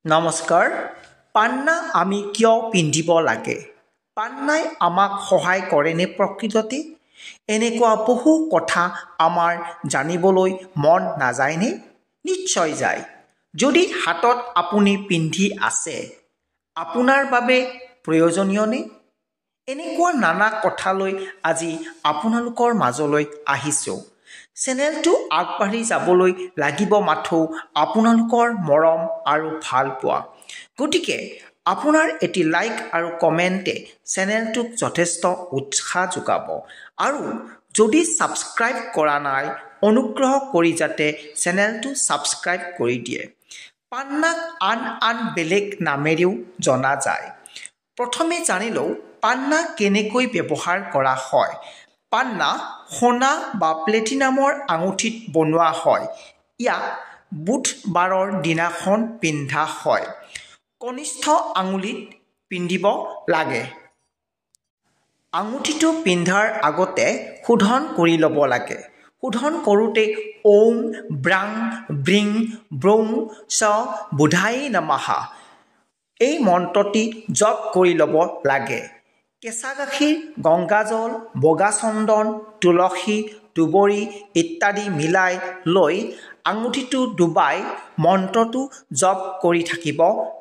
নমস্কাৰ। পান্না আমি কিয় পিন্ধিব লাগে? পান্নাই আমাক সহায় কৰেনে প্ৰকৃততে? এনেকুৱা বহু কথা আমাৰ জানিবলৈ মন নাযায়নে? নিশ্চয় যায়। যদি হাতত আপুনি পিন্ধি আছে, আপোনাৰ বাবে প্ৰয়োজনীয়নে? এনেকুৱা নানা কথালৈ আজি আপোনালোকৰ মাজলৈ আহিছোঁ। চেনেলটো আগবাঢ়ি যাবলৈ লাগিব মাথো আপোনালোকৰ মৰম আৰু ভাল পোৱা। গতিকে আপোনাৰ এটি লাইক আৰু কমেণ্টে চেনেলটোক যথেষ্ট উৎসাহ যোগাব। আৰু যদি ছাবস্ক্ৰাইব কৰা নাই, অনুগ্ৰহ কৰি যাতে চেনেলটো ছাবস্ক্ৰাইব কৰি দিয়ে। পান্নাক আন বেলেগ নামেৰেও জনা যায়। প্ৰথমে জানি লওঁ পান্না কেনেকৈ ব্যৱহাৰ কৰা হয়। পান্না সোণা বা প্লেটিনামৰ আঙুঠিত বনোৱা হয়। ইয়াক বুধবাৰৰ দিনাখন পিন্ধা হয়। কনিষ্ঠ আঙুলিত পিন্ধিব লাগে। আঙুঠিটো পিন্ধাৰ আগতে শোধন কৰি ল'ব লাগে। শোধন কৰোঁতে ওম ব্ৰাং ব্ৰিং ব্ৰৌং চ বুধাই নমঃ এই মন্ত্ৰটি জপ কৰি ল'ব লাগে। কেঁচা গাখীৰ, গংগাজল, বগা চন্দন, তুলসী, দুবৰি ইত্যাদি মিলাই লৈ আঙুঠিটো ডুবাই মন্ত্ৰটো জপ কৰি থাকিব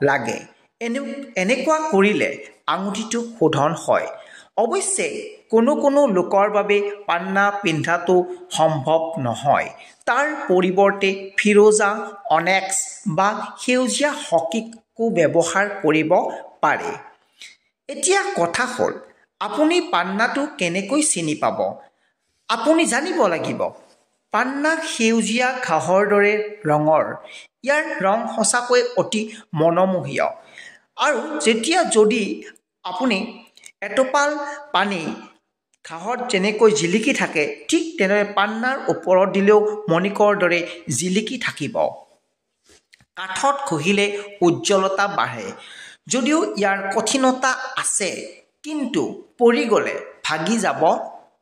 লাগে। এনেকুৱা কৰিলে আঙুঠিটো শোধন হয়। অৱশ্যে কোনো লোকৰ বাবে পান্না পিন্ধাটো সম্ভৱ নহয়। তাৰ পৰিৱৰ্তে ফিৰোজা, অনেক্স বা সেউজীয়া হকিকো ব্যৱহাৰ কৰিব পাৰে। এতিয়া কথা হ'ল, আপুনি পান্নাটো কেনেকৈ চিনি পাব? আপুনি জানিব লাগিব। পান্না সেউজীয়া ঘাঁহৰ দৰে ৰঙৰ। ইয়াৰ ৰং সঁচাকৈ অতি মনোমোহীয়। আৰু যদি আপুনি এটোপাল পানী ঘাঁহত যেনেকৈ জিলিকি থাকে, ঠিক তেনেদৰে পান্নাৰ ওপৰত দিলেও মণিকৰ দৰে জিলিকি থাকিব। কাঠত ঘঁহিলে উজ্জ্বলতা বাঢ়ে। যদিও ইয়াৰ কঠিনতা আছে, কিন্তু পৰি গ'লে ভাগি যাব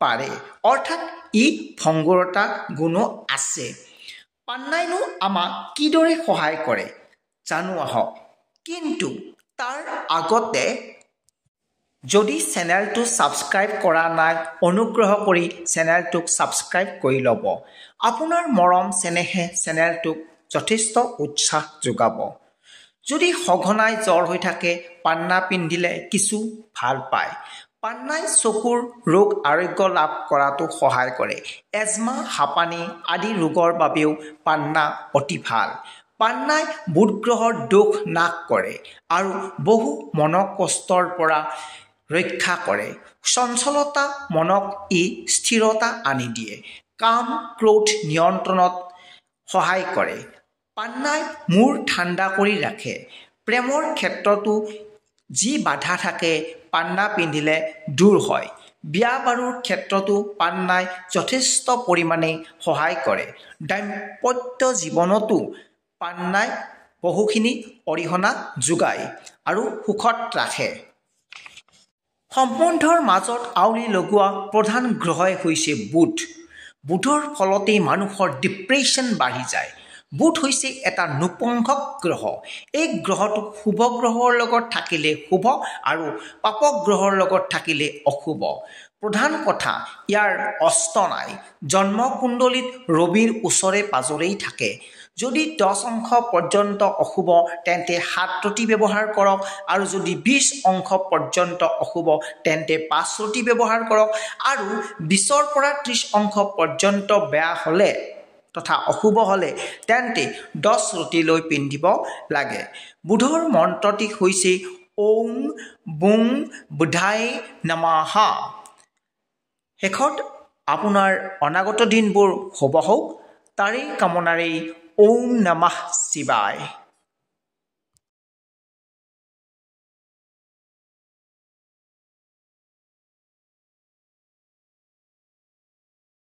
পাৰে। অৰ্থাৎ ই ভংগুৰতা গুণো আছে। পান্নাইনো আমাক কিদৰে সহায় কৰে জানো আহক। কিন্তু তাৰ আগতে যদি চেনেলটো ছাবস্ক্ৰাইব কৰা নাই, অনুগ্ৰহ কৰি চেনেলটোক ছাবস্ক্ৰাইব কৰি ল'ব। আপোনাৰ মৰম চেনেহে চেনেলটোক যথেষ্ট উৎসাহ যোগাব। যদি সঘনাই জ্বৰ হৈ থাকে, পান্না পিন্ধিলে কিছু ভাল পায়। পান্নাই চকুৰ ৰোগ আৰোগ্য লাভ কৰাতো সহায় কৰে। এজমা, হাঁপানি আদি ৰোগৰ বাবেও পান্না অতি ভাল। পান্নাই বুধ গ্ৰহৰ দোষ নাশ কৰে আৰু বহু মনকষ্টৰ পৰা ৰক্ষা কৰে। চঞ্চলতা মনক ই স্থিৰতা আনি দিয়ে। কাম ক্ৰোধ নিয়ন্ত্ৰণত সহায় কৰে। পান্নাই মূৰ ঠাণ্ডা কৰি ৰাখে। প্ৰেমৰ ক্ষেত্ৰতো যি বাধা থাকে পান্না পিন্ধিলে দূৰ হয়। বিয়া বাৰুৰ ক্ষেত্ৰতো পান্নাই যথেষ্ট পৰিমাণে সহায় কৰে। দাম্পত্য জীৱনতো পান্নাই বহুখিনি অৰিহণা যোগায় আৰু সুখত ৰাখে। সম্বন্ধৰ মাজত আউলি লগোৱা প্ৰধান গ্ৰহই হৈছে বুধ। বুধৰ ফলতেই মানুহৰ ডিপ্ৰেশ্যন বাঢ়ি যায়। বুধ হৈছে এটা নপুংসক গ্ৰহ। এই গ্ৰহটো শুভ গ্ৰহৰ লগত থাকিলে শুভ আৰু পাপ গ্ৰহৰ লগত থাকিলে অশুভ। প্ৰধান কথা, ইয়াৰ অস্ত নাই। জন্মকুণ্ডলীত ৰবিৰ ওচৰে পাজৰেই থাকে। যদি 10 পৰ্যন্ত অশুভ, তেন্তে 7 ব্যৱহাৰ কৰক। আৰু যদি 20 পৰ্যন্ত অশুভ, তেন্তে 5 ব্যৱহাৰ কৰক। আৰু 20 পৰা 30 পৰ্যন্ত বেয়া হ'লে তথা অশুভ হ'লে তেন্তে 10 লৈ পিন্ধিব লাগে। বুধৰ মন্ত্ৰটি হৈছে ওং বুং বুধাই নমঃ। শেষত আপোনাৰ অনাগত দিনবোৰ শুভ হওক, তাৰেই কামনাৰেই ওম নমঃ শিৱায়।